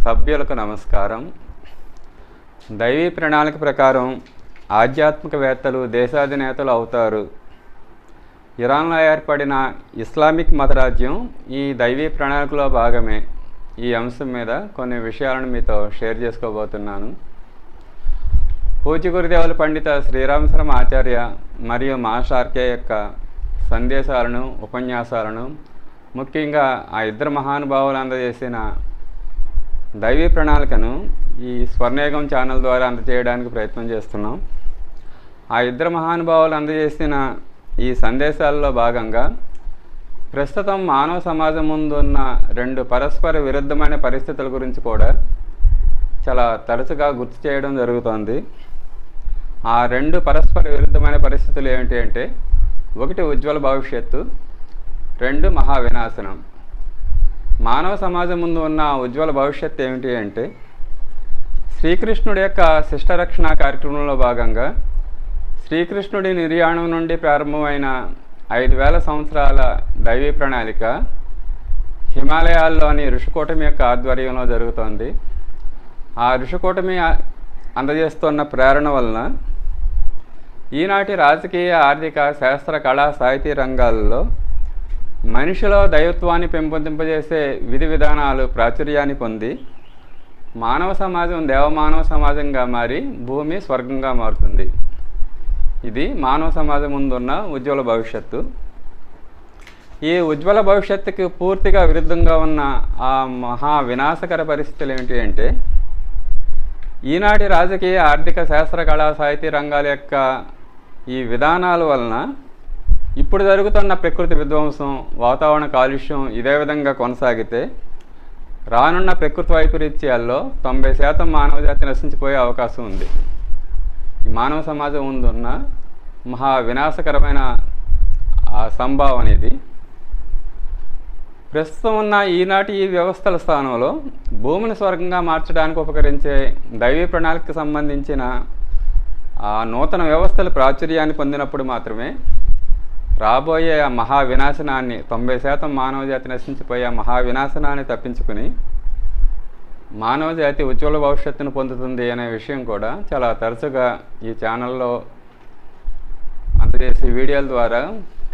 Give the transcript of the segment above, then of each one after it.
సభ్యులకు నమస్కారం. దైవీ ప్రణాళిక ప్రకారం ఆధ్యాత్మికవేత్తలు దేశాధినేతలు అవుతారు. ఇరాన్లో ఏర్పడిన ఇస్లామిక్ మతరాజ్యం ఈ దైవీ ప్రణాళికలో భాగమే. ఈ అంశం మీద కొన్ని విషయాలను మీతో షేర్ చేసుకోబోతున్నాను. పూజ్య గురుదేవుల పండిత శ్రీరామ శర్మ ఆచార్య మరియు మాస్టర్ ఆర్కే యొక్క సందేశాలను, ఉపన్యాసాలను, ముఖ్యంగా ఆ ఇద్దరు మహానుభావులు అందజేసిన దైవీ ప్రణాళికను ఈ స్వర్ణయుగం ఛానల్ ద్వారా అందజేయడానికి ప్రయత్నం చేస్తున్నాం. ఆ ఇద్దరు మహానుభావులు అందజేసిన ఈ సందేశాల్లో భాగంగా ప్రస్తుతం మానవ సమాజం ముందున్న రెండు పరస్పర విరుద్ధమైన పరిస్థితుల గురించి కూడా చాలా తరచుగా గుర్తు చేయడం జరుగుతోంది. ఆ రెండు పరస్పర విరుద్ధమైన పరిస్థితులు ఏమిటి అంటే, ఒకటి ఉజ్వల భవిష్యత్తు, రెండు మహా వినాశనం. మానవ సమాజం ముందు ఉన్న ఉజ్వల భవిష్యత్తు ఏమిటి అంటే, శ్రీకృష్ణుడి యొక్క శిష్టరక్షణ కార్యక్రమంలో భాగంగా శ్రీకృష్ణుడి నిర్యాణం నుండి ప్రారంభమైన 5000 సంవత్సరాల దైవీ ప్రణాళిక హిమాలయాల్లోని ఋషికూటమి యొక్క ఆధ్వర్యంలో జరుగుతోంది. ఆ ఋషికూటమి అందజేస్తున్న ప్రేరణ వలన ఈనాటి రాజకీయ, ఆర్థిక, శాస్త్ర, కళా, సాహితీ రంగాల్లో మనిషిలో దైవత్వాన్ని పెంపొందింపజేసే విధి విధానాలు ప్రాచుర్యాన్ని పొంది మానవ సమాజం దేవమానవ సమాజంగా మారి భూమి స్వర్గంగా మారుతుంది. ఇది మానవ సమాజం ముందున్న ఉజ్వల భవిష్యత్తు. ఈ ఉజ్వల భవిష్యత్తుకి పూర్తిగా విరుద్ధంగా ఉన్న ఆ మహా వినాశకర పరిస్థితులు ఏమిటి అంటే, ఈనాటి రాజకీయ, ఆర్థిక, శాస్త్ర, కళా, సాహితీ రంగాల యొక్క ఈ విధానాల వలన ఇప్పుడు జరుగుతున్న ప్రకృతి విధ్వంసం, వాతావరణ కాలుష్యం ఇదే విధంగా కొనసాగితే రానున్న ప్రకృతి వైపరీత్యాల్లో 90% మానవజాతి నశించిపోయే అవకాశం ఉంది. ఈ మానవ సమాజం ముందున్న మహా వినాశకరమైన ఆ సంభావన ఇది. ప్రస్తుతం ఉన్న ఈనాటి ఈ వ్యవస్థల స్థానంలో భూమిని స్వర్గంగా మార్చడానికి ఉపకరించే దైవీ ప్రణాళికకు సంబంధించిన ఆ నూతన వ్యవస్థలు ప్రాచుర్యాన్ని పొందినప్పుడు మాత్రమే రాబోయే ఆ మహా వినాశనాన్ని, 90% మానవజాతి నశించిపోయే మహా వినాశనాన్ని తప్పించుకుని మానవజాతి ఉజ్వల భవిష్యత్తును పొందుతుంది అనే విషయం కూడా చాలా తరచుగా ఈ ఛానల్లో అందజేసే వీడియోల ద్వారా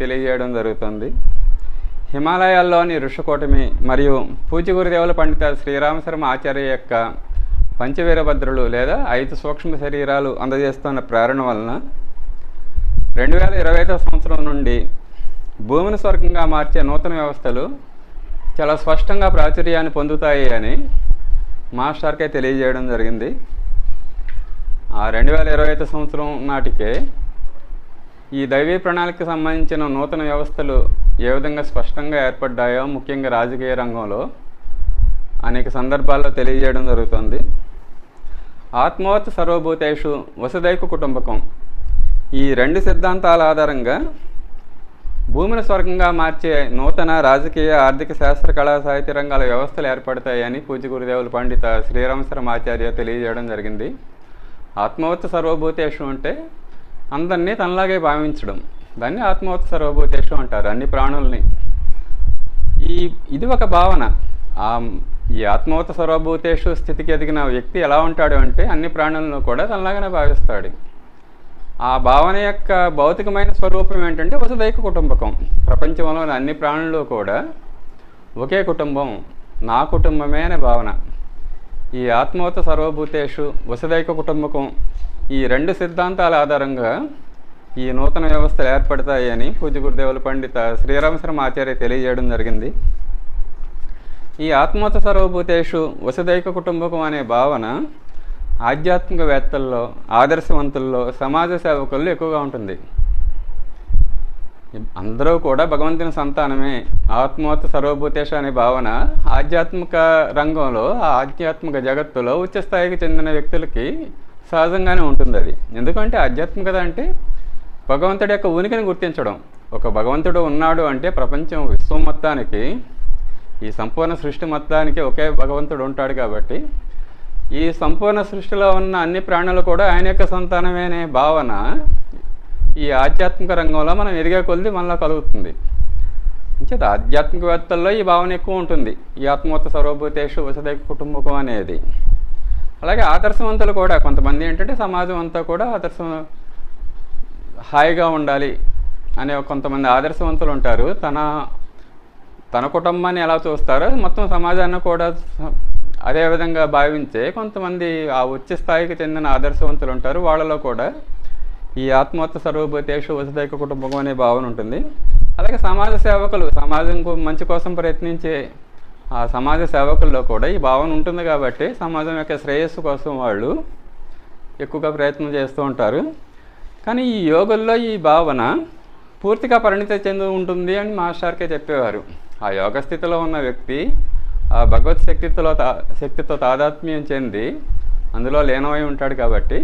తెలియజేయడం జరుగుతుంది. హిమాలయాల్లోని ఋషికూటమి మరియు పూజ్య గురుదేవుల పండిత శ్రీరామ శర్మ ఆచార్య యొక్క పంచవీరభద్రులు లేదా 5 సూక్ష్మ శరీరాలు అందజేస్తున్న ప్రేరణ వలన 2025 సంవత్సరం నుండి భూమిని స్వర్గంగా మార్చే నూతన వ్యవస్థలు చాలా స్పష్టంగా ప్రాచుర్యాన్ని పొందుతాయి అని మాస్టర్కే తెలియజేయడం జరిగింది. ఆ 2025 సంవత్సరం నాటికే ఈ దైవీ ప్రణాళికకు సంబంధించిన నూతన వ్యవస్థలు ఏ విధంగా స్పష్టంగా ఏర్పడ్డాయో, ముఖ్యంగా రాజకీయ రంగంలో అనేక సందర్భాల్లో తెలియజేయడం జరుగుతుంది. ఆత్మవత్ సర్వభూతేషు వసుదైక కుటుంబకం, ఈ రెండు సిద్ధాంతాల ఆధారంగా భూమిని స్వర్గంగా మార్చే నూతన రాజకీయ, ఆర్థిక, శాస్త్ర, కళా, సాహిత్య రంగాల వ్యవస్థలు ఏర్పడతాయని పూజ్య గురుదేవుల పండిత శ్రీరామ శర్మ ఆచార్య తెలియజేయడం జరిగింది. ఆత్మవత్ సర్వభూతేషు అంటే అందరినీ తనలాగే భావించడం, దాన్ని ఆత్మవత్ సర్వభూతేషు అంటారు, అన్ని ప్రాణుల్ని. ఇది ఒక భావన. ఈ ఆత్మవత్ సర్వభూతేషు స్థితికి ఎదిగిన వ్యక్తి ఎలా ఉంటాడు అంటే అన్ని ప్రాణులను కూడా తనలాగానే భావిస్తాడు. ఆ భావన యొక్క భౌతికమైన స్వరూపం ఏంటంటే వసుదైక కుటుంబకం. ప్రపంచంలోని అన్ని ప్రాణులు కూడా ఒకే కుటుంబం, నా కుటుంబమే అనే భావన. ఈ ఆత్మవత సర్వభూతేషు వసుదైక కుటుంబకం, ఈ రెండు సిద్ధాంతాల ఆధారంగా ఈ నూతన వ్యవస్థలు ఏర్పడతాయి అని పూజ్య గురుదేవుల పండిత శ్రీరామ శర్మ ఆచార్య తెలియజేయడం జరిగింది. ఈ ఆత్మవత సర్వభూతేషు వసుదైక కుటుంబకం అనే భావన ఆధ్యాత్మికవేత్తల్లో, ఆదర్శవంతుల్లో, సమాజ సేవకుల్లో ఎక్కువగా ఉంటుంది. అందరూ కూడా భగవంతుని సంతానమే. ఆత్మవత్ సర్వభూతేషు అనే భావన ఆధ్యాత్మిక రంగంలో, ఆ ఆధ్యాత్మిక జగత్తులో ఉచ్చస్థాయికి చెందిన వ్యక్తులకి సహజంగానే ఉంటుంది. అది ఎందుకంటే ఆధ్యాత్మికత అంటే భగవంతుడి యొక్క ఉనికిని గుర్తించడం. ఒక భగవంతుడు ఉన్నాడు అంటే ప్రపంచం, విశ్వం మొత్తానికి, ఈ సంపూర్ణ సృష్టి మొత్తానికి ఒకే భగవంతుడు ఉంటాడు. కాబట్టి ఈ సంపూర్ణ సృష్టిలో ఉన్న అన్ని ప్రాణులు కూడా ఆయన యొక్క సంతానమే అనే భావన ఈ ఆధ్యాత్మిక రంగంలో మనం ఎదిగే కొద్ది మనలో కలుగుతుంది. ఇంచేత ఆధ్యాత్మికవేత్తల్లో ఈ భావన ఎక్కువ ఉంటుంది, ఈ ఆత్మవత్త సర్వభూతేషు వసుదైక కుటుంబకం అనేది. అలాగే ఆదర్శవంతులు కూడా కొంతమంది ఏంటంటే సమాజం అంతా కూడా హాయిగా ఉండాలి అనే కొంతమంది ఆదర్శవంతులు ఉంటారు. తన కుటుంబాన్ని ఎలా చూస్తారో మొత్తం సమాజాన్ని కూడా అదే విధంగా భావించే కొంతమంది ఆ ఉच्च స్థాయికి చెందిన ఆదర్శవంతులు ఉంటారు. వాళ్ళలో కూడా ఈ ఆత్మవత్త సర్వభూతేషు వసుదైక కుటుంబకం అనే భావన ఉంటుంది. అలాగే సమాజ సేవకులు, సమాజం మంచి కోసం ప్రయత్నించే ఆ సమాజ సేవకుల్లో కూడా ఈ భావన ఉంటుంది కాబట్టి సమాజం యొక్క శ్రేయస్సు కోసం వాళ్ళు ఎక్కువగా ప్రయత్నం చేస్తూ ఉంటారు. కానీ ఈ యోగుల్లో ఈ భావన పూర్తిగా పరిణితి చెంది ఉంటుంది అని మాస్టర్కే చెప్పేవారు. ఆ యోగ స్థితిలో ఉన్న వ్యక్తి ఆ భగవత్ శక్తితో తాదాత్మ్యం చెంది అందులో లీనమై ఉంటాడు కాబట్టి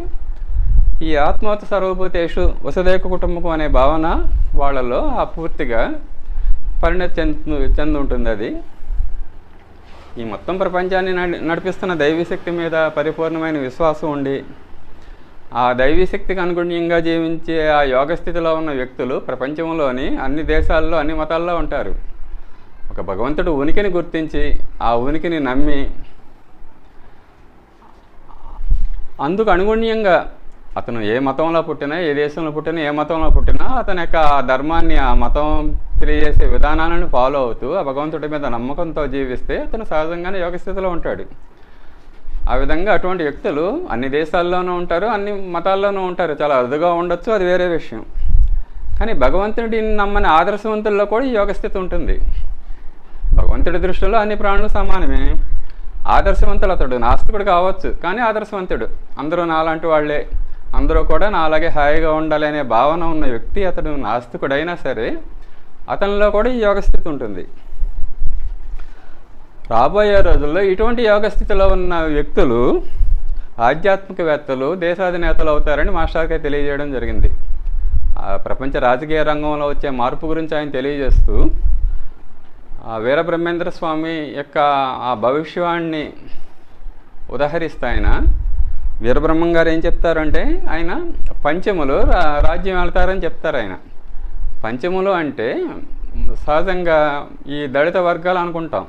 ఈ ఆత్మవత్త సర్వభూతేషు వసుదైక కుటుంబకం అనే భావన వాళ్ళలో ఆ పూర్తిగా పరిణతి చెంది ఉంటుంది. అది ఈ మొత్తం ప్రపంచాన్ని నడిపిస్తున్న దైవశక్తి మీద పరిపూర్ణమైన విశ్వాసం ఉండి ఆ దైవశక్తికి అనుగుణ్యంగా జీవించే ఆ యోగ స్థితిలో ఉన్న వ్యక్తులు ప్రపంచంలోని అన్ని దేశాల్లో అన్ని మతాల్లో ఉంటారు. ఒక భగవంతుడు ఉనికిని గుర్తించి ఆ ఉనికిని నమ్మి అందుకు అనుగుణ్యంగా అతను ఏ మతంలో పుట్టినా, ఏ దేశంలో పుట్టినా, ఏ మతంలో పుట్టినా అతని యొక్క ధర్మాన్ని, ఆ మతం తెలియజేసే విధానాలను ఫాలో అవుతూ ఆ భగవంతుడి మీద నమ్మకంతో జీవిస్తే అతను సహజంగానే యోగ స్థితిలో ఉంటాడు. ఆ విధంగా అటువంటి వ్యక్తులు అన్ని దేశాల్లోనూ ఉంటారు, అన్ని మతాల్లోనూ ఉంటారు. చాలా అరుదుగా ఉండొచ్చు, అది వేరే విషయం. కానీ భగవంతుడిని నమ్మని ఆదర్శవంతుల్లో కూడా ఈ యోగస్థితి ఉంటుంది. భగవంతుడి దృష్టిలో అన్ని ప్రాణులు సమానమే. ఆదర్శవంతుడు అతడు నాస్తికుడు కావచ్చు, కానీ ఆదర్శవంతుడు. అందరూ నాలాంటి వాళ్లే, అందరూ కూడా నాలాగే హాయిగా ఉండాలి అనే భావన ఉన్న వ్యక్తి అతడు నాస్తికుడైనా సరే అతనిలో కూడా ఈ యోగస్థితి ఉంటుంది. రాబోయే రోజుల్లో ఇటువంటి యోగస్థితిలో ఉన్న వ్యక్తులు ఆధ్యాత్మికవేత్తలు, దేశాధినేతలు అవుతారని మాస్టర్కే తెలియజేయడం జరిగింది. ప్రపంచ రాజకీయ రంగంలో వచ్చే మార్పు గురించి ఆయన తెలియజేస్తూ వీరబ్రహ్మేంద్ర స్వామి యొక్క ఆ భవిష్యవాణ్ణి ఉదహరిస్తే ఆయన వీరబ్రహ్మం గారు ఏం చెప్తారంటే, ఆయన పంచములు రాజ్యం వెళ్తారని చెప్తారు. ఆయన పంచములు అంటే సహజంగా ఈ దళిత వర్గాలు అనుకుంటాం.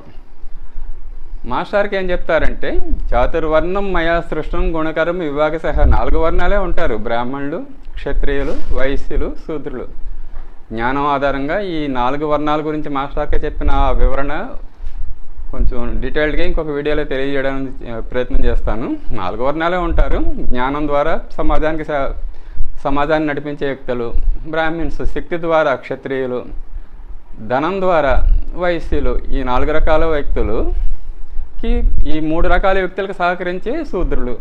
మాస్టర్కి ఏం చెప్తారంటే, చాతుర్వర్ణం మయా సృష్టం గుణకరం విభాగశః 4 వర్ణాలే ఉంటారు. బ్రాహ్మణులు, క్షత్రియులు, వైశ్యులు, శూద్రులు. జ్ఞానం ఆధారంగా ఈ 4 వర్ణాల గురించి మాస్టర్కే చెప్పిన వివరణ కొంచెం డీటెయిల్డ్గా ఇంకొక వీడియోలో తెలియజేయడానికి ప్రయత్నం చేస్తాను. 4 వర్ణాలే ఉంటారు. జ్ఞానం ద్వారా సమాజాన్ని నడిపించే వ్యక్తులు బ్రాహ్మిన్స్, శక్తి ద్వారా క్షత్రియులు, ధనం ద్వారా వైశ్యులు. ఈ 4 రకాల వ్యక్తులుకి ఈ 3 రకాల వ్యక్తులకు సహకరించే శూద్రులు.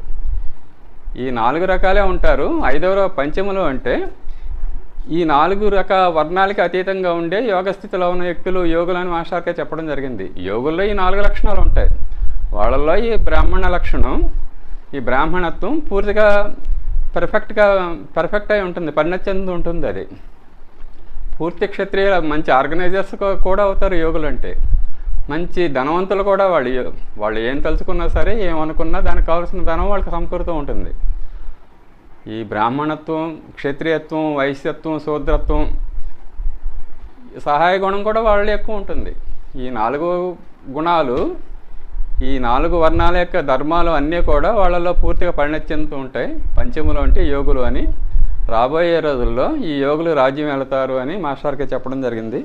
ఈ 4 రకాలే ఉంటారు. 5వ పంచములు అంటే ఈ 4 రకాల వర్ణాలకి అతీతంగా ఉండే యోగస్థితిలో ఉన్న వ్యక్తులు యోగులు అని మాస్టర్కే చెప్పడం జరిగింది. యోగుల్లో ఈ 4 లక్షణాలు ఉంటాయి. వాళ్ళల్లో ఈ బ్రాహ్మణ లక్షణం, ఈ బ్రాహ్మణత్వం పూర్తిగా పర్ఫెక్ట్ అయి ఉంటుంది, పరిణతి చెంది ఉంటుంది. అది పూర్తి క్షత్రియ మంచి ఆర్గనైజర్స్ కూడా అవుతారు యోగులు అంటే. మంచి ధనవంతులు కూడా వాళ్ళు ఏం తలుచుకున్నా సరే, ఏమనుకున్నా దానికి కావాల్సిన ధనం వాళ్ళకి సమకూరుతూ ఉంటుంది. ఈ బ్రాహ్మణత్వం, క్షత్రియత్వం, వైశ్యత్వం, శూద్రత్వం, సహాయ గుణం కూడా వాళ్ళు ఎక్కువ ఉంటుంది. ఈ 4 గుణాలు, ఈ 4 వర్ణాల యొక్క ధర్మాలు అన్నీ కూడా వాళ్ళలో పూర్తిగా పరిణతి చెందుతూ ఉంటాయి. పంచములు అంటే యోగులు అని. రాబోయే రోజుల్లో ఈ యోగులు రాజ్యం వెళతారు అని మాస్టర్కి చెప్పడం జరిగింది.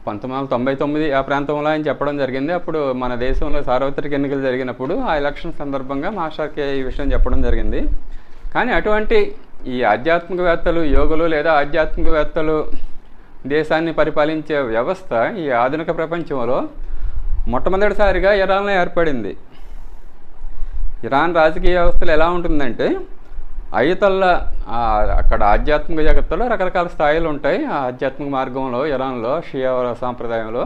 1999 ఆ ప్రాంతంలో ఆయన చెప్పడం జరిగింది. అప్పుడు మన దేశంలో సార్వత్రిక ఎన్నికలు జరిగినప్పుడు ఆ ఎలక్షన్ సందర్భంగా మాస్టర్కి ఈ విషయం చెప్పడం జరిగింది. కానీ అటువంటి ఈ ఆధ్యాత్మికవేత్తలు, యోగులు లేదా ఆధ్యాత్మికవేత్తలు దేశాన్ని పరిపాలించే వ్యవస్థ ఈ ఆధునిక ప్రపంచంలో మొట్టమొదటిసారిగా ఇరాన్లో ఏర్పడింది. ఇరాన్ రాజకీయ వ్యవస్థలు ఎలా ఉంటుందంటే, అయతల్లా అక్కడ ఆధ్యాత్మిక జగత్తులో రకరకాల స్థాయిలు ఉంటాయి. ఆ ఆధ్యాత్మిక మార్గంలో ఇరాన్లో షియా సాంప్రదాయంలో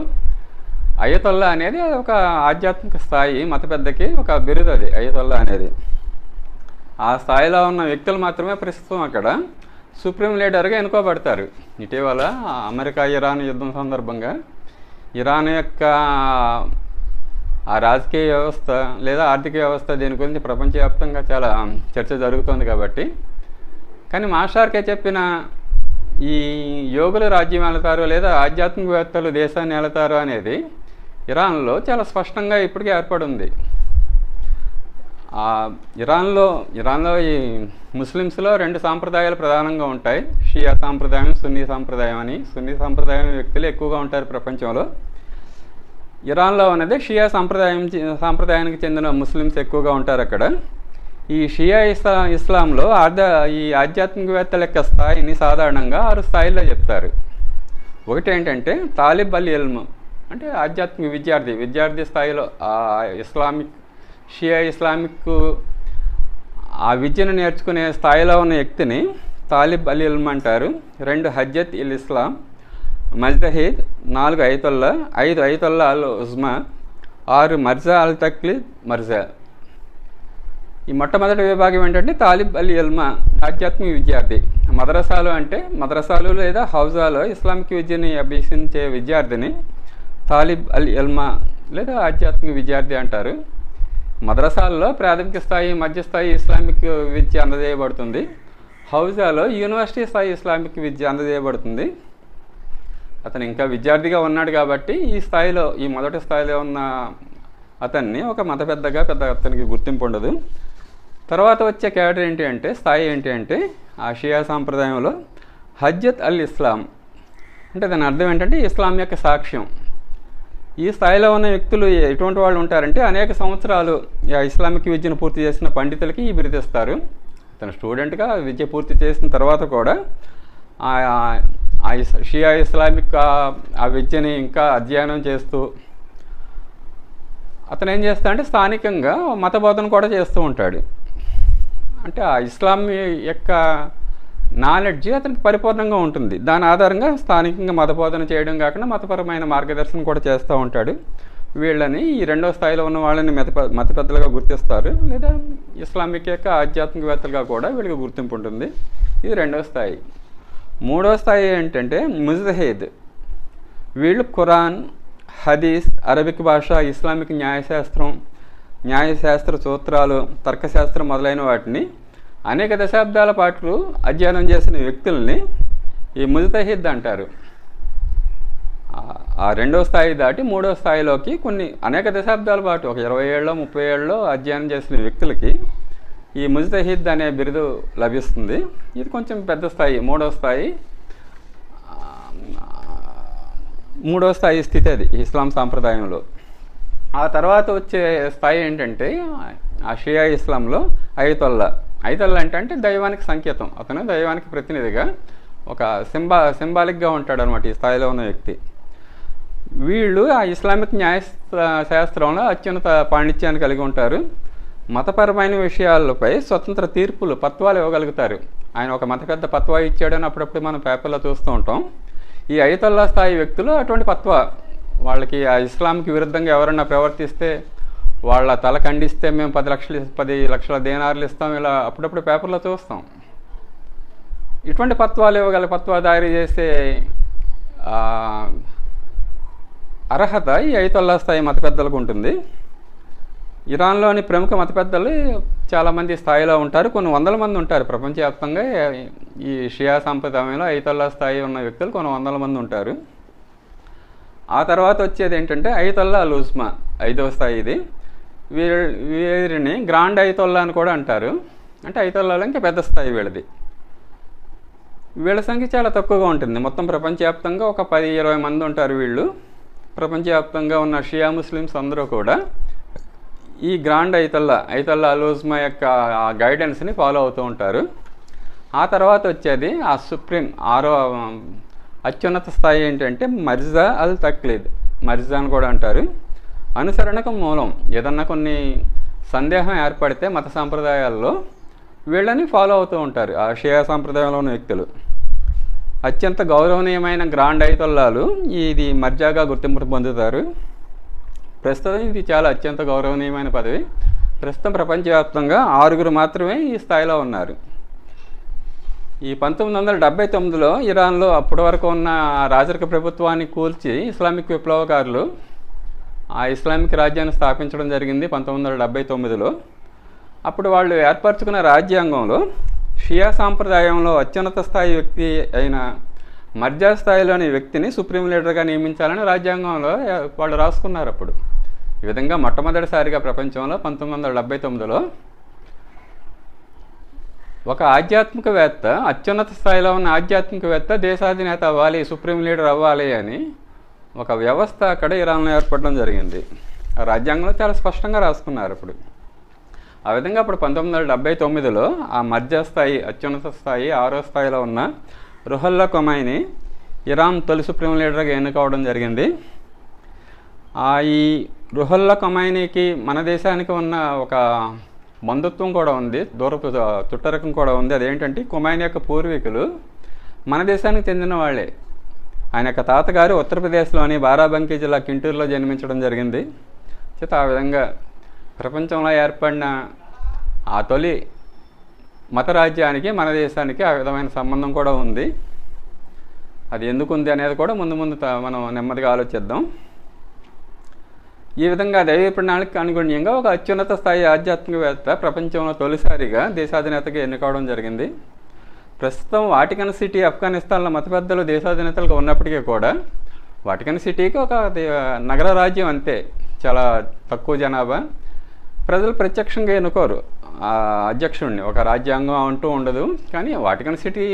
అయతల్లా అనేది ఒక ఆధ్యాత్మిక స్థాయి, మత పెద్దకి ఒక బిరుదు. అది అయతల్లా అనేది. ఆ స్థాయిలో ఉన్న వ్యక్తులు మాత్రమే ప్రస్తుతం అక్కడ సుప్రీం లీడర్గా ఎన్నుకోబడతారు. ఇటీవల అమెరికా ఇరాన్ యుద్ధం సందర్భంగా ఇరాన్ యొక్క ఆ రాజకీయ వ్యవస్థ లేదా ఆర్థిక వ్యవస్థ దీని గురించి ప్రపంచవ్యాప్తంగా చాలా చర్చ జరుగుతుంది కాబట్టి. కానీ మాస్టర్కే చెప్పిన ఈ యోగులు రాజ్యం ఏలుతారు లేదా ఆధ్యాత్మికవేత్తలు దేశాన్ని ఏలుతారు అనేది ఇరాన్లో చాలా స్పష్టంగా ఇప్పటికే ఏర్పడి ఉంది. ఇరాన్లో ఈ ముస్లిమ్స్లో 2 సాంప్రదాయాలు ప్రధానంగా ఉంటాయి. షియా సాంప్రదాయం, సున్నీ సాంప్రదాయం అని. సున్నీ సాంప్రదాయం వ్యక్తులు ఎక్కువగా ఉంటారు ప్రపంచంలో. ఇరాన్లో అనేది షియా సాంప్రదాయానికి చెందిన ముస్లిమ్స్ ఎక్కువగా ఉంటారు అక్కడ. ఈ షియా ఇస్లాంలో ఈ ఆధ్యాత్మికవేత్తల యొక్క స్థాయిని సాధారణంగా 6 స్థాయిల్లో చెప్తారు. ఒకటి ఏంటంటే తాలిబ్ అల్ ఇల్మ్, అంటే ఆధ్యాత్మిక విద్యార్థి స్థాయిలో షియా ఇస్లామిక్ ఆ విద్యను నేర్చుకునే స్థాయిలో ఉన్న వ్యక్తిని తాలిబ్ అల్ ఇల్మ్ అంటారు. 2 హజ్జత్ ఇల్ ఇస్లాం మజ్దహీద్, 4 ఐతుల్లా, 5 ఐతుల్లా అల్ ఉజ్మా, 6 మర్జా అల్ తక్లీద్ మర్జా. ఈ మొట్టమొదటి విభాగం ఏంటంటే తాలిబ్ అల్ ఇల్మా, ఆధ్యాత్మిక విద్యార్థి. మదరసాలు లేదా హౌజాలో ఇస్లామిక్ విద్యని అభ్యసించే విద్యార్థిని తాలిబ్ అల్ ఇల్మా లేదా ఆధ్యాత్మిక విద్యార్థి అంటారు. మదరసాల్లో ప్రాథమిక స్థాయి, మధ్యస్థాయి ఇస్లామిక్ విద్య అందజేయబడుతుంది. హౌజాలో యూనివర్సిటీ స్థాయి ఇస్లామిక్ విద్య అందజేయబడుతుంది. అతను ఇంకా విద్యార్థిగా ఉన్నాడు కాబట్టి ఈ మొదటి స్థాయిలో ఉన్న అతన్ని ఒక మత పెద్దగా అతనికి గుర్తింపు ఉండదు. తర్వాత వచ్చే కేటగిరీ స్థాయి ఏంటి అంటే ఆ షియా సాంప్రదాయంలో హజ్జత్ అల్ ఇస్లాం, అంటే దాని అర్థం ఏంటంటే ఇస్లాం యొక్క సాక్ష్యం. ఈ స్థాయిలో ఉన్న వ్యక్తులు ఎటువంటి వాళ్ళు ఉంటారంటే అనేక సంవత్సరాలు ఇస్లామిక్ విద్యను పూర్తి చేసిన పండితులకి ఈ బిరుదిస్తారు. తన స్టూడెంట్గా విద్య పూర్తి చేసిన తర్వాత కూడా షియా ఇస్లామిక్ ఆ విద్యని ఇంకా అధ్యయనం చేస్తూ అతను ఏం చేస్తాడంటే స్థానికంగా మత బోధన కూడా చేస్తూ ఉంటాడు. అంటే ఆ ఇస్లాం యొక్క నాలెడ్జ్ అతనికి పరిపూర్ణంగా ఉంటుంది. దాని ఆధారంగా స్థానికంగా మత బోధన చేయడం కాకుండా మతపరమైన మార్గదర్శనం కూడా చేస్తూ ఉంటాడు. వీళ్ళని ఈ 2వ స్థాయిలో ఉన్న వాళ్ళని మత పెద్దలుగా గుర్తిస్తారు, లేదా ఇస్లామిక్ యొక్క ఆధ్యాత్మికవేత్తలుగా కూడా వీళ్ళకి గుర్తింపు ఉంటుంది. ఇది 2వ స్థాయి. 3వ స్థాయి ఏంటంటే ముజ్తహీద్. వీళ్ళు ఖురాన్, హదీస్, అరబిక్ భాష, ఇస్లామిక్ న్యాయశాస్త్ర సూత్రాలు, తర్కశాస్త్రం మొదలైన వాటిని అనేక దశాబ్దాల పాటు అధ్యయనం చేసిన వ్యక్తుల్ని ఈ ముజ్తహీద్ అంటారు. ఆ 2వ స్థాయి దాటి 3వ స్థాయిలోకి అనేక దశాబ్దాల పాటు ఒక 20 ఏళ్ళలో 30 ఏళ్ళలో అధ్యయనం చేసిన వ్యక్తులకి ఈ ముజ్తహీద్ అనే బిరుదు లభిస్తుంది. ఇది కొంచెం పెద్ద స్థాయి, 3వ స్థాయి స్థితి అది ఇస్లాం సాంప్రదాయంలో. ఆ తర్వాత వచ్చే స్థాయి ఏంటంటే ఆ షియా ఇస్లాంలో ఐతుల్లా అంటే దైవానికి సంకేతం. అతను దైవానికి ప్రతినిధిగా ఒక సింబాలిక్గా ఉంటాడు అనమాట ఈ స్థాయిలో ఉన్న వ్యక్తి. వీళ్ళు ఆ ఇస్లామిక్ న్యాయశాస్త్రంలో అత్యున్నత పాండిత్యాన్ని కలిగి ఉంటారు. మతపరమైన విషయాలపై స్వతంత్ర తీర్పులు, పత్వాలు ఇవ్వగలుగుతారు. ఆయన ఒక మత పెద్ద పత్వా ఇచ్చాడని అప్పుడప్పుడు మనం పేపర్లో చూస్తూ ఉంటాం. ఈ ఐతుల్లా స్థాయి వ్యక్తులు అటువంటి పత్వా, వాళ్ళకి ఆ ఇస్లాంకి విరుద్ధంగా ఎవరన్నా ప్రవర్తిస్తే వాళ్ళ తల ఖండిస్తే మేము 10 లక్షల దీనార్లు ఇస్తాం, ఇలా అప్పుడప్పుడు పేపర్లో చూస్తాం. ఇటువంటి పత్వాలు ఇవ్వగల పత్వాదారీ చేసే అర్హత ఈ ఐతుల్లా స్థాయి మత పెద్దలకు ఉంటుంది. ఇరాన్లోని ప్రముఖ మత పెద్దలు చాలామంది స్థాయిలో ఉంటారు. కొన్ని వందల మంది ఉంటారు ప్రపంచవ్యాప్తంగా. ఈ షియా సంప్రదాయంలో ఐతుల్లా స్థాయి ఉన్న వ్యక్తులు కొన్ని వందల మంది ఉంటారు. ఆ తర్వాత వచ్చేది ఏంటంటే ఐతుల్లా అల్ ఉజ్మా, 5వ స్థాయి. ఇది వీరిని గ్రాండ్ ఐతుల్లా అని కూడా అంటారు. అంటే ఐతుల్లాలో ఇంకా పెద్ద స్థాయి వీళ్ళది. వీళ్ళ సంఖ్య చాలా తక్కువగా ఉంటుంది. మొత్తం ప్రపంచవ్యాప్తంగా ఒక 10-20 మంది ఉంటారు వీళ్ళు. ప్రపంచవ్యాప్తంగా ఉన్న షియా ముస్లిమ్స్ అందరూ కూడా ఈ గ్రాండ్ ఐతుల్లా అల్ ఉజ్మా యొక్క గైడెన్స్ని ఫాలో అవుతూ ఉంటారు. ఆ తర్వాత వచ్చేది ఆ సుప్రీం 6వ అత్యున్నత స్థాయి ఏంటంటే మర్జా అల్ తక్లీద్, మర్జా అని కూడా అంటారు. అనుసరణకు మూలం. ఏదన్నా కొన్ని సందేహం ఏర్పడితే మత సాంప్రదాయాల్లో వీళ్ళని ఫాలో అవుతూ ఉంటారు ఆ షియా సాంప్రదాయంలో ఉన్న వ్యక్తులు. అత్యంత గౌరవనీయమైన గ్రాండ్ ఐతుల్లాలు ఇది మర్జాగా గుర్తింపు పొందుతారు. ప్రస్తుతం ఇది చాలా అత్యంత గౌరవనీయమైన పదవి. ప్రస్తుతం ప్రపంచవ్యాప్తంగా 6 మాత్రమే ఈ స్థాయిలో ఉన్నారు. ఈ 1979లో ఇరాన్లో అప్పటి వరకు ఉన్న రాజరిక ప్రభుత్వాన్ని కూల్చి ఇస్లామిక్ విప్లవకారులు ఆ ఇస్లామిక్ రాజ్యాన్ని స్థాపించడం జరిగింది 1979లో. అప్పుడు వాళ్ళు ఏర్పరచుకున్న రాజ్యాంగంలో షియా సాంప్రదాయంలో అత్యున్నత స్థాయి వ్యక్తి అయిన మధ్య స్థాయిలోని వ్యక్తిని సుప్రీం లీడర్గా నియమించాలని రాజ్యాంగంలో వాళ్ళు రాసుకున్నారు అప్పుడు. ఈ విధంగా మొట్టమొదటిసారిగా ప్రపంచంలో 1979లో ఒక ఆధ్యాత్మికవేత్త, అత్యున్నత స్థాయిలో ఉన్న ఆధ్యాత్మికవేత్త దేశాధినేత అవ్వాలి, సుప్రీం లీడర్ అవ్వాలి అని ఒక వ్యవస్థ అక్కడ ఇరాన్లో ఏర్పడడం జరిగింది. ఆ రాజ్యాంగంలో చాలా స్పష్టంగా రాసుకున్నారు అప్పుడు. ఆ విధంగా అప్పుడు 1979లో ఆ మధ్య స్థాయి, అత్యున్నత స్థాయి, 6వ స్థాయిలో ఉన్న రుహల్లా ఖొమైనీ ఇరాన్ తొలి సుప్రీం లీడర్గా ఎన్నుకోవడం జరిగింది. ఈ రుహల్లా ఖొమైనీకి మన దేశానికి ఉన్న ఒక బంధుత్వం కూడా ఉంది, దూరపు చుట్టరకం కూడా ఉంది. అదేంటంటే ఖొమైనీ యొక్క పూర్వీకులు మన దేశానికి చెందిన వాళ్ళే. ఆయన యొక్క తాతగారు ఉత్తరప్రదేశ్లోని బారాబంకీ జిల్లా కింటూరులో జన్మించడం జరిగింది. చేత ఆ విధంగా ప్రపంచంలో ఏర్పడిన ఆ తొలి మతరాజ్యానికి మన దేశానికి ఆ విధమైన సంబంధం కూడా ఉంది. అది ఎందుకు ఉంది అనేది కూడా ముందు మనం నెమ్మదిగా ఆలోచిద్దాం. ఈ విధంగా దైవ ప్రణాళిక అనుగుణ్యంగా ఒక అత్యున్నత స్థాయి ఆధ్యాత్మికవేత్త ప్రపంచంలో తొలిసారిగా దేశాధినేతగా ఎన్నుకోవడం జరిగింది. ప్రస్తుతం వాటికన్ సిటీ ఆఫ్ఘనిస్తాన్లో మత పెద్దలు దేశాధినేతలుగా ఉన్నప్పటికీ కూడా వాటికన్ సిటీకి ఒక నగర రాజ్యం అంతే, చాలా తక్కువ జనాభా. ప్రజలు ప్రత్యక్షంగా ఎన్నుకోరు ఆ అధ్యక్షుడిని, ఒక రాజ్యాంగం అంటూ ఉండదు. కానీ వాటికన్ సిటీ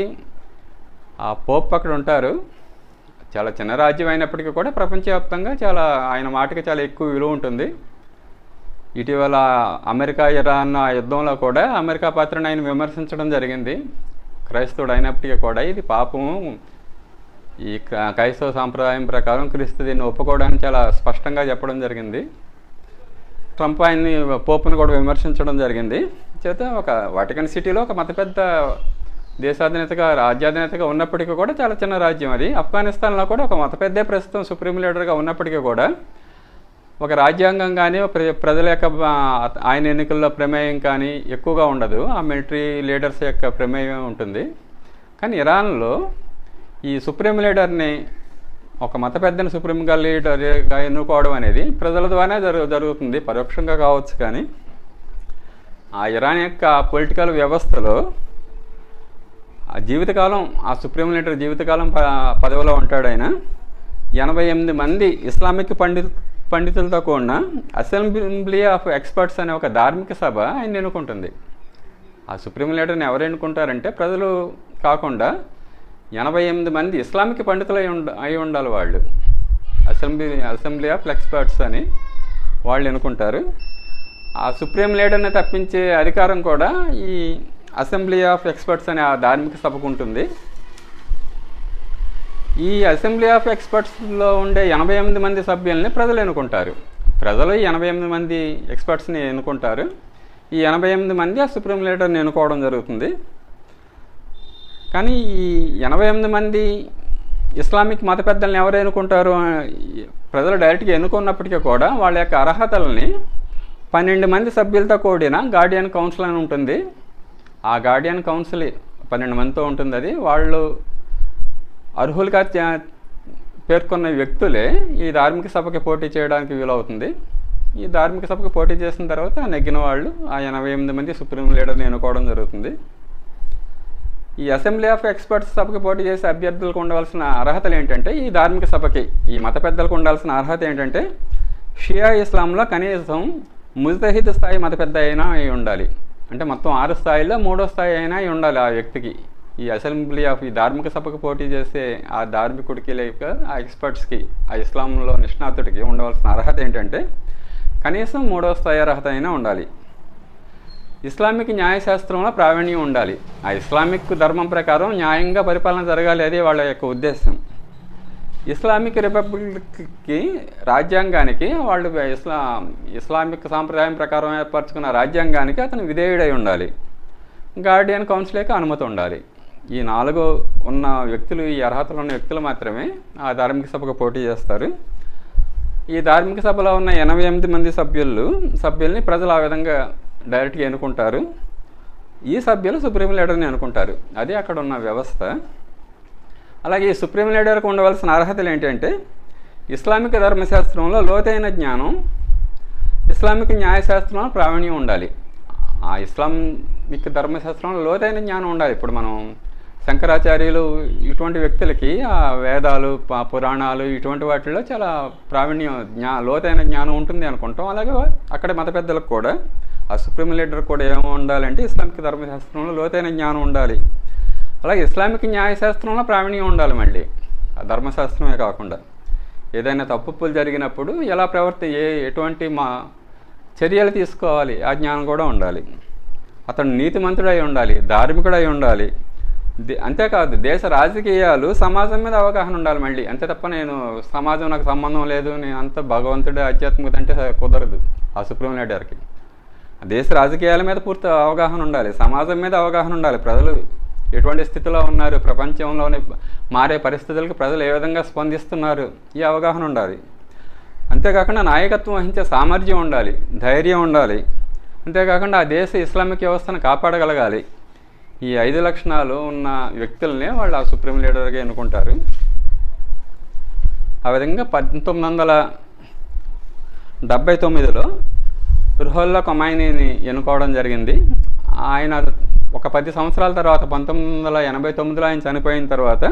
ఆ పోప్ అక్కడ ఉంటారు. చాలా చిన్న రాజ్యం అయినప్పటికీ కూడా ప్రపంచవ్యాప్తంగా చాలా ఆయన మాటకి చాలా ఎక్కువ విలువ ఉంటుంది. ఇటీవల అమెరికా ఇరాన్ ఆ యుద్ధంలో కూడా అమెరికా పాత్రను ఆయన విమర్శించడం జరిగింది. క్రైస్తవుడు అయినప్పటికీ కూడా ఇది పాపము, ఈ క్రైస్తవ సాంప్రదాయం ప్రకారం క్రీస్తు దీన్ని ఒప్పుకోవడానికి చాలా స్పష్టంగా చెప్పడం జరిగింది. ట్రంప్ ఆయన్ని పోపును కూడా విమర్శించడం జరిగింది. చేత ఒక వాటికన్ సిటీలో ఒక మత పెద్ద దేశాధినేతగా, రాజ్యాధినేతగా ఉన్నప్పటికీ కూడా చాలా చిన్న రాజ్యం అది. ఆఫ్ఘనిస్తాన్లో కూడా ఒక మత పెద్దే ప్రస్తుతం సుప్రీం లీడర్గా ఉన్నప్పటికీ కూడా ఒక రాజ్యాంగం కానీ ప్రజల యొక్క ఆయన ఎన్నికల్లో ప్రమేయం కానీ ఎక్కువగా ఉండదు. ఆ మిలిటరీ లీడర్స్ యొక్క ప్రమేయం ఉంటుంది. కానీ ఇరాన్లో ఈ సుప్రీం లీడర్ని, ఒక మత పెద్దని సుప్రీంగా లీడర్గా ఎన్నుకోవడం అనేది ప్రజల ద్వారానే జరుగుతుంది, పరోక్షంగా కావచ్చు. కానీ ఆ ఇరాన్ యొక్క పొలిటికల్ వ్యవస్థలో ఆ జీవితకాలం, ఆ సుప్రీం లీడర్ జీవితకాలం పదవిలో ఉంటాడు ఆయన. 88 మంది ఇస్లామిక్ పండితులతో కూడిన అసెంబ్లీ ఆఫ్ ఎక్స్పర్ట్స్ అనే ఒక ధార్మిక సభ ఆయన ఎన్నుకుంటుంది. ఆ సుప్రీం లీడర్ని ఎవరు ఎన్నుకుంటారంటే ప్రజలు కాకుండా 88 మంది ఇస్లామిక్ పండితులు అయి ఉండాలి వాళ్ళు. అసెంబ్లీ ఆఫ్ ఎక్స్పర్ట్స్ అని వాళ్ళు ఎన్నుకుంటారు. ఆ సుప్రీం లీడర్ని తప్పించే అధికారం కూడా ఈ అసెంబ్లీ ఆఫ్ ఎక్స్పర్ట్స్ అనే ఆ ధార్మిక సభకు ఉంటుంది. ఈ అసెంబ్లీ ఆఫ్ ఎక్స్పర్ట్స్లో ఉండే 88 మంది సభ్యుల్ని ప్రజలు ఎన్నుకుంటారు. ప్రజలు 88 మంది ఎక్స్పర్ట్స్ని ఎన్నుకుంటారు. ఈ 88 మంది ఆ సుప్రీం లీడర్ని ఎన్నుకోవడం జరుగుతుంది. కానీ ఈ 88 మంది ఇస్లామిక్ మత పెద్దల్ని ఎవరు ఎన్నుకుంటారు? ప్రజలు డైరెక్ట్గా ఎన్నుకున్నప్పటికీ కూడా వాళ్ళ యొక్క అర్హతల్ని 12 మంది సభ్యులతో కూడిన గార్డియన్ కౌన్సిల్ అని ఉంటుంది. ఆ గార్డియన్ కౌన్సిల్ 12 మందితో ఉంటుంది. అది వాళ్ళు అర్హులుగా పేర్కొన్న వ్యక్తులే ఈ ధార్మిక సభకి పోటీ చేయడానికి వీలవుతుంది. ఈ ధార్మిక సభకి పోటీ చేసిన తర్వాత నెగ్గిన వాళ్ళు ఆ 88 మంది సుప్రీం లీడర్ని ఎన్నుకోవడం జరుగుతుంది. ఈ అసెంబ్లీ ఆఫ్ ఎక్స్పర్ట్స్ సభకి పోటీ చేసే అభ్యర్థులకు ఉండవలసిన అర్హతలు ఏంటంటే, ఈ ధార్మిక సభకి ఈ మత పెద్దలకు ఉండాల్సిన అర్హత ఏంటంటే, షియా ఇస్లాంలో కనీసం ముజ్తహిద్ స్థాయి మత పెద్ద అయినా అయి ఉండాలి. అంటే మొత్తం 6 స్థాయిలో 3వ స్థాయి అయినా అయి ఉండాలి ఆ వ్యక్తికి. ఈ అసెంబ్లీ ఆఫ్ ఈ ధార్మిక సభకు పోటీ చేసే ఆ ధార్మికుడికి లేక ఆ ఎక్స్పర్ట్స్కి, ఆ ఇస్లాంలో నిష్ణాతుడికి ఉండవలసిన అర్హత ఏంటంటే కనీసం 3వ స్థాయి అర్హత అయినా ఉండాలి. ఇస్లామిక్ న్యాయశాస్త్రంలో ప్రావీణ్యం ఉండాలి. ఆ ఇస్లామిక్ ధర్మం ప్రకారం న్యాయంగా పరిపాలన జరగాలి, అదే వాళ్ళ యొక్క ఉద్దేశం. ఇస్లామిక్ రిపబ్లిక్కి, రాజ్యాంగానికి, వాళ్ళు ఇస్లామిక్ సాంప్రదాయం ప్రకారం ఏర్పరచుకున్న రాజ్యాంగానికి అతను విధేయుడై ఉండాలి. గార్డియన్ కౌన్సిల్కి అనుమతి ఉండాలి. ఈ 4 ఉన్న వ్యక్తులు, ఈ అర్హతలు ఉన్న వ్యక్తులు మాత్రమే ఆ ధార్మిక సభకు పోటీ చేస్తారు. ఈ ధార్మిక సభలో ఉన్న 88 మంది సభ్యుల్ని ప్రజలు ఆ విధంగా డైరెక్ట్గా ఎన్నుకుంటారు. ఈ సభ్యులు సుప్రీం లీడర్ని ఎన్నుకుంటారు. అది అక్కడ ఉన్న వ్యవస్థ. అలాగే ఈ సుప్రీం లీడర్కి ఉండవలసిన అర్హతలు ఏంటంటే, ఇస్లామిక్ ధర్మశాస్త్రంలో లోతైన జ్ఞానం, ఇస్లామిక్ న్యాయశాస్త్రంలో ప్రావీణ్యం ఉండాలి. ఆ ఇస్లామిక్ ధర్మశాస్త్రంలో లోతైన జ్ఞానం ఉండాలి. ఇప్పుడు మనం శంకరాచార్యులు ఇటువంటి వ్యక్తులకి ఆ వేదాలు పురాణాలు ఇటువంటి వాటిల్లో చాలా ప్రావీణ్యం లోతైన జ్ఞానం ఉంటుంది అనుకుంటాం. అలాగే అక్కడ మత పెద్దలకు కూడా ఆ సుప్రీం లీడర్ కూడా ఏమో ఉండాలంటే ఇస్లామిక్ ధర్మశాస్త్రంలో లోతైన జ్ఞానం ఉండాలి. అలాగే ఇస్లామిక్ న్యాయశాస్త్రంలో ప్రావీణ్యం ఉండాలి. మళ్ళీ ఆ ధర్మశాస్త్రమే కాకుండా ఏదైనా తప్పులు జరిగినప్పుడు ఎలా ఎటువంటి చర్యలు తీసుకోవాలి ఆ జ్ఞానం కూడా ఉండాలి. అతను నీతిమంతుడై ఉండాలి, ధార్మికుడై ఉండాలి. అంతేకాదు దేశ రాజకీయాలు, సమాజం మీద అవగాహన ఉండాలి మళ్ళీ. అంతే తప్ప నేను సమాజం నాకు సంబంధం లేదు, నేను అంత భగవంతుడి ఆధ్యాత్మికత అంటే కుదరదు. ఆ సుప్రీం లీడర్కి దేశ రాజకీయాల మీద పూర్తి అవగాహన ఉండాలి, సమాజం మీద అవగాహన ఉండాలి. ప్రజలు ఎటువంటి స్థితిలో ఉన్నారు, ప్రపంచంలోని మారే పరిస్థితులకు ప్రజలు ఏ విధంగా స్పందిస్తున్నారు, ఈ అవగాహన ఉండాలి. అంతేకాకుండా నాయకత్వం వహించే సామర్థ్యం ఉండాలి, ధైర్యం ఉండాలి. అంతేకాకుండా ఆ దేశ ఇస్లామిక్ వ్యవస్థను కాపాడగలగాలి. ఈ 5 లక్షణాలు ఉన్న వ్యక్తులనే వాళ్ళు ఆ సుప్రీం లీడర్గా ఎన్నుకుంటారు. ఆ విధంగా 1979లో రుహుల్లా ఖొమైనీని ఎన్నుకోవడం జరిగింది. ఆయన ఒక 10 సంవత్సరాల తర్వాత 1989లో ఆయన చనిపోయిన తర్వాత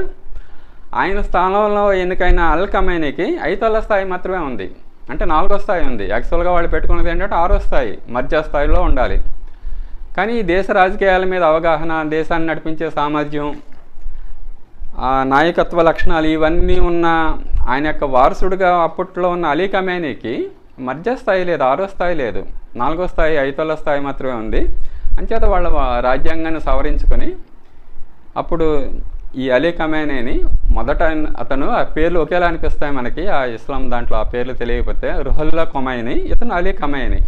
ఆయన స్థానంలో ఎన్నికైన అల్ ఖమైనీకి ఐతల్లా స్థాయి మాత్రమే ఉంది. అంటే 4వ స్థాయి ఉంది. యాక్చువల్గా వాళ్ళు పెట్టుకున్నది ఏంటంటే 6వ స్థాయి, మధ్య స్థాయిలో ఉండాలి. కానీ ఈ దేశ రాజకీయాల మీద అవగాహన, దేశాన్ని నడిపించే సామర్థ్యం, నాయకత్వ లక్షణాలు ఇవన్నీ ఉన్న ఆయన యొక్క వారసుడిగా అప్పట్లో ఉన్న అలీ ఖమైనీకి మధ్య స్థాయి లేదు, 6వ స్థాయి లేదు, 4వ స్థాయి ఐతల్లా స్థాయి మాత్రమే ఉంది. అంచేత వాళ్ళ రాజ్యాంగాన్ని సవరించుకొని అప్పుడు ఈ అలీ ఖమైనీని మొదట అతను ఆ పేర్లు ఒకేలా అనిపిస్తాయి మనకి ఆ ఇస్లాం దాంట్లో ఆ పేర్లు తెలియకపోతే. రుహుల్లా ఖొమైనీ, ఇతను అలీ ఖమైనీ.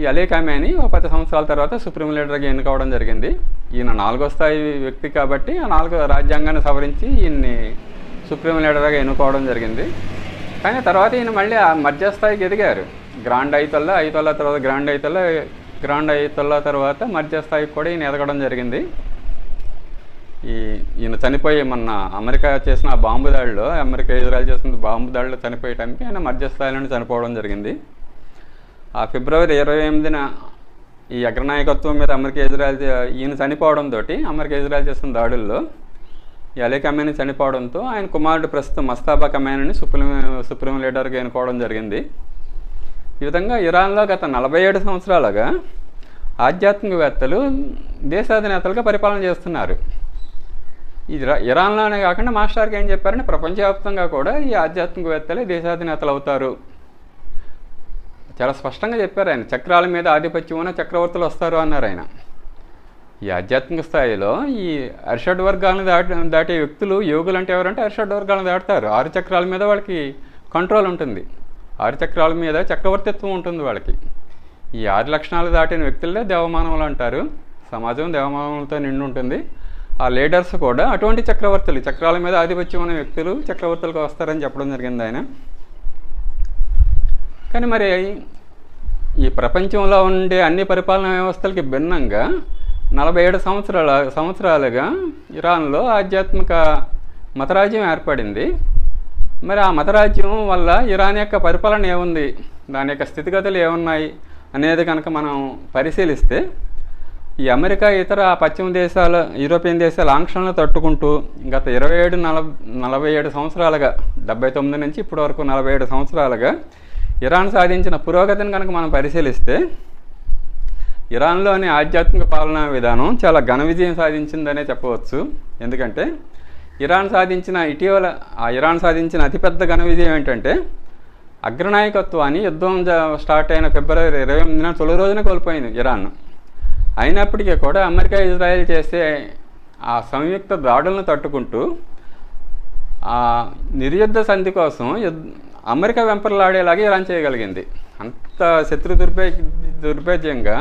ఈ అలీ ఖమైనీ 10 సంవత్సరాల తర్వాత సుప్రీం లీడర్గా ఎన్నుకోవడం జరిగింది. ఈయన 4వ స్థాయి వ్యక్తి కాబట్టి ఆ 4వ రాజ్యాంగాన్ని సవరించి ఈయన్ని సుప్రీం లీడర్గా ఎన్నుకోవడం జరిగింది. కానీ తర్వాత ఈయన మళ్ళీ ఆ మధ్యస్థాయికి ఎదిగారు. గ్రాండ్ ఐతల్లా తర్వాత గ్రాండ్ ఐతల్లా తర్వాత మధ్యస్థాయికి కూడా ఈయన ఎదగడం జరిగింది. ఈయన చనిపోయి మొన్న అమెరికా చేసిన బాంబు దాడిలో, ఇజ్రాయెల్ చేసిన బాంబు దాడిలో చనిపోయే టైంకి ఆయన మధ్యస్థాయిలోనే చనిపోవడం జరిగింది. ఆ ఫిబ్రవరి 28న ఈ అగ్రనాయకత్వం మీద ఈయన చనిపోవడంతో ఇజ్రాయెల్ చేసిన దాడుల్లో ఈ అలీ ఖమైనీ చనిపోవడంతో ఆయన కుమారుడు ప్రస్తుతం మస్తాబా ఖమైనీని సుప్రీం లీడర్గా ఎన్నుకోవడం జరిగింది. ఈ విధంగా ఇరాన్లో గత 47 సంవత్సరాలుగా ఆధ్యాత్మికవేత్తలు దేశాధినేతలుగా పరిపాలన చేస్తున్నారు. ఇరాన్లోనే కాకుండా మాస్టర్కి ఏం చెప్పారంటే ప్రపంచవ్యాప్తంగా కూడా ఈ ఆధ్యాత్మికవేత్తలే దేశాధినేతలు అవుతారు. చాలా స్పష్టంగా చెప్పారు ఆయన. చక్రాల మీద ఆధిపత్యం ఉన్న చక్రవర్తులు వస్తారు అన్నారు ఆయన. ఈ ఆధ్యాత్మిక స్థాయిలో ఈ అరిషడ్ వర్గాలను దాటే వ్యక్తులు, యోగులు అంటే ఎవరంటే అరిషడ్ వర్గాలను దాటుతారు. 6 చక్రాల మీద వాళ్ళకి కంట్రోల్ ఉంటుంది, 6 చక్రాల మీద చక్రవర్తిత్వం ఉంటుంది వాళ్ళకి. ఈ 6 లక్షణాలు దాటిన వ్యక్తులే దేవమానవులు అంటారు. సమాజం దేవమానవులతో నిండి ఉంటుంది. ఆ లీడర్స్ కూడా అటువంటి చక్రవర్తులు, చక్రాల మీద ఆధిపత్యం ఉన్న వ్యక్తులు చక్రవర్తులకు వస్తారని చెప్పడం జరిగింది ఆయన. కానీ మరి ఈ ప్రపంచంలో ఉండే అన్ని పరిపాలనా వ్యవస్థలకి భిన్నంగా 47 సంవత్సరాలుగా ఇరాన్లో ఆధ్యాత్మిక మతరాజ్యం ఏర్పడింది. మరి ఆ మతరాజ్యం వల్ల ఇరాన్ యొక్క పరిపాలన ఏముంది, దాని యొక్క స్థితిగతులు ఏమున్నాయి అనేది కనుక మనం పరిశీలిస్తే, ఈ అమెరికా ఇతర పశ్చిమ దేశాల, యూరోపియన్ దేశాల ఆంక్షలను తట్టుకుంటూ గత 47 సంవత్సరాలుగా, 79 నుంచి ఇప్పటి వరకు 47 సంవత్సరాలుగా ఇరాన్ సాధించిన పురోగతిని కనుక మనం పరిశీలిస్తే, ఇరాన్లోని ఆధ్యాత్మిక పాలనా విధానం చాలా ఘన విజయం సాధించిందనే చెప్పవచ్చు. ఎందుకంటే ఇరాన్ సాధించిన అతిపెద్ద ఘన విజయం ఏంటంటే అగ్రనాయకత్వాన్ని యుద్ధం స్టార్ట్ అయిన ఫిబ్రవరి 28న తొలి రోజున కోల్పోయింది ఇరాన్. అయినప్పటికీ కూడా అమెరికా, ఇజ్రాయెల్ చేసే ఆ సంయుక్త దాడులను తట్టుకుంటూ ఆ నిర్యుద్ధ సంధి కోసం అమెరికా వెంపర్లాడేలాగా ఇరాన్ చేయగలిగింది. అంత శత్రు దుర్భేద్యంగా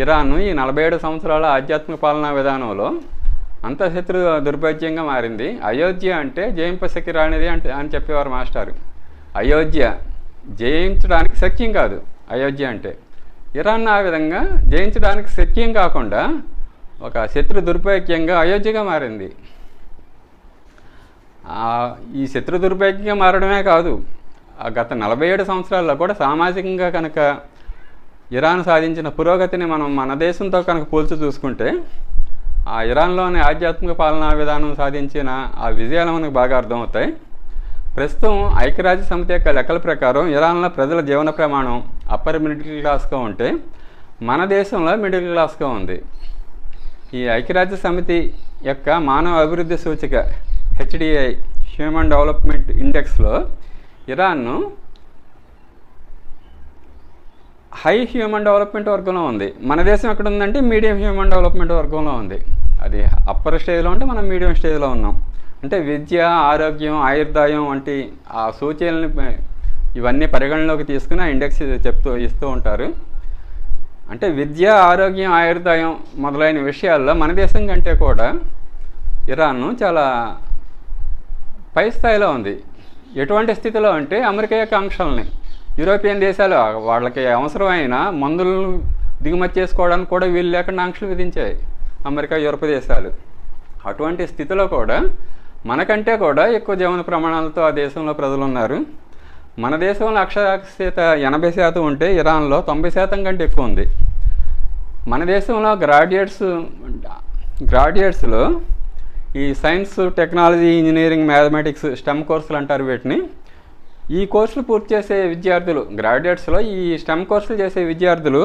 ఇరాన్ ఈ 47 సంవత్సరాల ఆధ్యాత్మిక పాలనా విధానంలో అంత శత్రు దుర్భేద్యంగా మారింది. అయోధ్య అంటే జయింపశక్తి రానిది అని చెప్పేవారు మాస్టారు. అయోధ్య జయించడానికి శక్యం కాదు అయోధ్య అంటే. ఇరాన్ ఆ విధంగా జయించడానికి శక్యం కాకుండా ఒక శత్రు దుర్భేద్యంగా అయోధ్యగా మారింది. ఈ శత్రు దుర్భేద్యంగా మారడమే కాదు, గత 47 సంవత్సరాల్లో కూడా సామాజికంగా కనుక ఇరాన్ సాధించిన పురోగతిని మనం మన దేశంతో కనుక పోల్చి చూసుకుంటే ఆ ఇరాన్లోని ఆధ్యాత్మిక పాలనా విధానం సాధించిన ఆ విజయాలు మనకు బాగా అర్థమవుతాయి. ప్రస్తుతం ఐక్యరాజ్య సమితి యొక్క లెక్కల ప్రకారం ఇరాన్లో ప్రజల జీవన ప్రమాణం అప్పర్ మిడిల్ క్లాస్గా ఉంటే మన దేశంలో మిడిల్ క్లాస్గా ఉంది. ఈ ఐక్యరాజ్య సమితి యొక్క మానవ అభివృద్ధి సూచిక HDI హ్యూమన్ డెవలప్మెంట్ ఇండెక్స్లో ఇరాన్ను హై హ్యూమన్ డెవలప్మెంట్ వర్గంలో ఉంది. మన దేశం ఎక్కడ ఉందంటే మీడియం హ్యూమన్ డెవలప్మెంట్ వర్గంలో ఉంది. అది అప్పర్ స్టేజ్లో ఉంటే మనం మీడియం స్టేజ్లో ఉన్నాం. అంటే విద్య, ఆరోగ్యం, ఆయుర్దాయం వంటి ఆ సూచనల్ని ఇవన్నీ పరిగణలోకి తీసుకుని ఆ ఇండెక్స్ ఇస్తూ ఉంటారు. అంటే విద్య, ఆరోగ్యం, ఆయుర్దాయం మొదలైన విషయాల్లో మన దేశం కంటే కూడా ఇరాన్ చాలా పై స్థాయిలో ఉంది. ఎటువంటి స్థితిలో అంటే అమెరికా యొక్క ఆంక్షల్ని యూరోపియన్ దేశాలు వాళ్ళకి అవసరమైన మందులను దిగుమతి చేసుకోవడానికి కూడా వీలు లేకుండా ఆంక్షలు విధించాయి అమెరికా, యూరోప్ దేశాలు. అటువంటి స్థితిలో కూడా మనకంటే కూడా ఎక్కువ జీవన ప్రమాణాలతో ఆ దేశంలో ప్రజలు ఉన్నారు. మన దేశంలో అక్షరాస్యత 80% ఉంటే ఇరాన్లో 90% కంటే ఎక్కువ ఉంది. మన దేశంలో గ్రాడ్యుయేట్స్లో ఈ science, technology, engineering, mathematics, stem కోర్సులు అంటారు వీటిని. ఈ కోర్సులు పూర్తి చేసే విద్యార్థులు, గ్రాడ్యుయేట్స్లో ఈ స్టెమ్ కోర్సులు చేసే విద్యార్థులు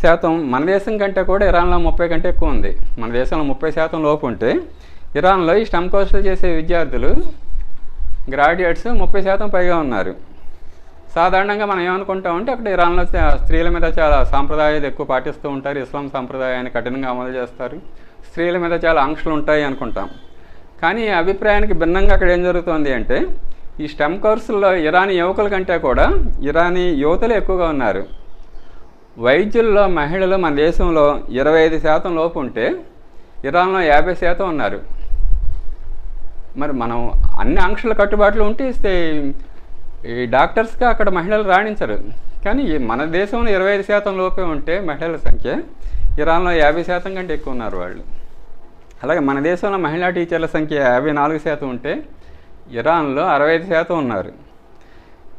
శాతం మన దేశం కంటే కూడా ఇరాన్లో 30 కంటే ఎక్కువ ఉంది. మన దేశంలో 30% లోపు ఉంటే ఇరాన్లో ఈ స్టెమ్ కోర్సులు చేసే విద్యార్థులు, గ్రాడ్యుయేట్స్ 30% పైగా ఉన్నారు. సాధారణంగా మనం ఏమనుకుంటామంటే అక్కడ ఇరాన్లో స్త్రీల మీద చాలా సాంప్రదాయాలు ఎక్కువ పాటిస్తూ ఉంటారు, ఇస్లాం సాంప్రదాయాన్ని కఠినంగా అమలు చేస్తారు, స్త్రీల మీద చాలా ఆంక్షలు ఉంటాయి అనుకుంటాం. కానీ ఈ అభిప్రాయానికి భిన్నంగా అక్కడ ఏం జరుగుతుంది అంటే ఈ స్టెమ్ కోర్సుల్లో ఇరానీ యువకుల కంటే కూడా ఇరానీ యువతలు ఎక్కువగా ఉన్నారు. వైద్యుల్లో మహిళలు మన దేశంలో 25% లోపు ఉంటే ఇరాన్లో 50% ఉన్నారు. మరి మనం అన్ని ఆంక్షల కట్టుబాట్లు ఉంటే ఇస్తే ఈ డాక్టర్స్గా అక్కడ మహిళలు రాణించరు. కానీ మన దేశంలో 25% లోపే ఉంటే మహిళల సంఖ్య ఇరాన్లో 50% కంటే ఎక్కువ ఉన్నారు వాళ్ళు. అలాగే మన దేశంలో మహిళా టీచర్ల సంఖ్య 54% ఉంటే ఇరాన్లో 65% ఉన్నారు.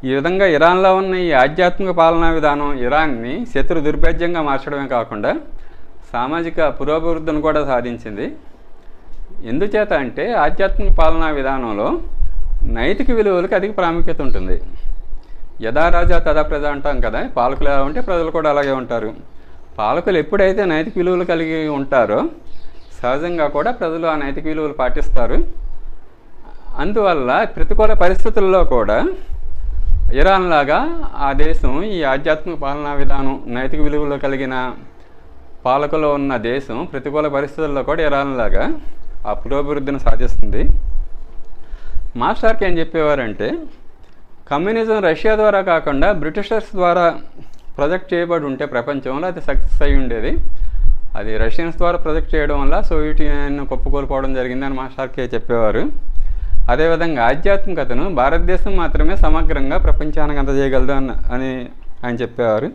ఈ విధంగా ఇరాన్లో ఉన్న ఈ ఆధ్యాత్మిక పాలనా విధానం ఇరాన్ని శత్రు దుర్భేద్యంగా మార్చడమే కాకుండా సామాజిక పురోభివృద్ధిని కూడా సాధించింది. ఎందుచేత అంటే ఆధ్యాత్మిక పాలనా విధానంలో నైతిక విలువలకు అధిక ప్రాముఖ్యత ఉంటుంది. యథా రాజా తదా ప్రజ అంటాం కదా, పాలకులు ఎలా ఉంటే ప్రజలు కూడా అలాగే ఉంటారు. పాలకులు ఎప్పుడైతే నైతిక విలువలు కలిగి ఉంటారో సహజంగా కూడా ప్రజలు ఆ నైతిక విలువలు పాటిస్తారు. అందువల్ల ప్రతికూల పరిస్థితుల్లో కూడా ఇరాన్ లాగా ఆ దేశం ఈ ఆధ్యాత్మిక పాలనా విధానం నైతిక విలువలు కలిగిన పాలకులు ఉన్న దేశం ప్రతికూల పరిస్థితుల్లో కూడా ఇరాన్ లాగా ఆ పురోభివృద్ధిని సాధిస్తుంది. మాస్టర్కి ఏం చెప్పేవారంటే కమ్యూనిజం రష్యా ద్వారా కాకుండా బ్రిటిషర్స్ ద్వారా ప్రొజెక్ట్ చేయబడి ఉంటే ప్రపంచంలో అది సక్సెస్ అయి ఉండేది. అది రష్యన్స్ ద్వారా ప్రొజెక్ట్ చేయడం వల్ల సోవియట్ యూనియన్ కుప్పకూలిపోవడం జరిగిందని మాస్టర్కే చెప్పేవారు. అదేవిధంగా ఆధ్యాత్మికతను భారతదేశం మాత్రమే సమగ్రంగా ప్రపంచానికి అందజేయగలదు అని ఆయన చెప్పేవారు.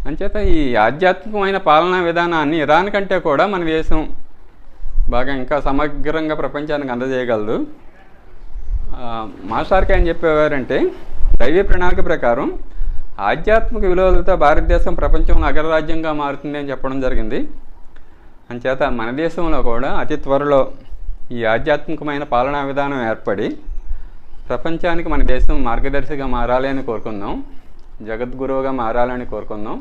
అంచేత ఈ ఆధ్యాత్మికమైన పాలనా విధానాన్ని ఇరాన్ కంటే కూడా మన దేశం బాగా ఇంకా సమగ్రంగా ప్రపంచానికి అందజేయగలదు. మాస్టర్కి ఆయన చెప్పేవారంటే దైవీ ప్రణాళిక ప్రకారం ఆధ్యాత్మిక విలువలతో భారతదేశం ప్రపంచంలో అగ్రరాజ్యంగా మారుతుంది అని చెప్పడం జరిగింది. అంచేత మన దేశంలో కూడా అతి త్వరలో ఈ ఆధ్యాత్మికమైన పాలనా విధానం ఏర్పడి ప్రపంచానికి మన దేశం మార్గదర్శిగా మారాలి అని కోరుకుందాం, జగద్గురువుగా మారాలని కోరుకుందాం.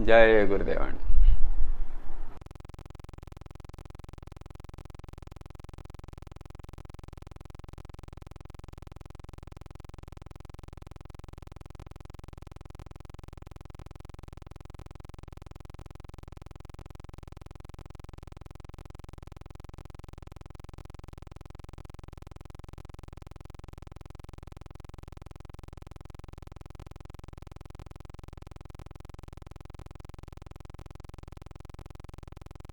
జయ గురుదేవాండి.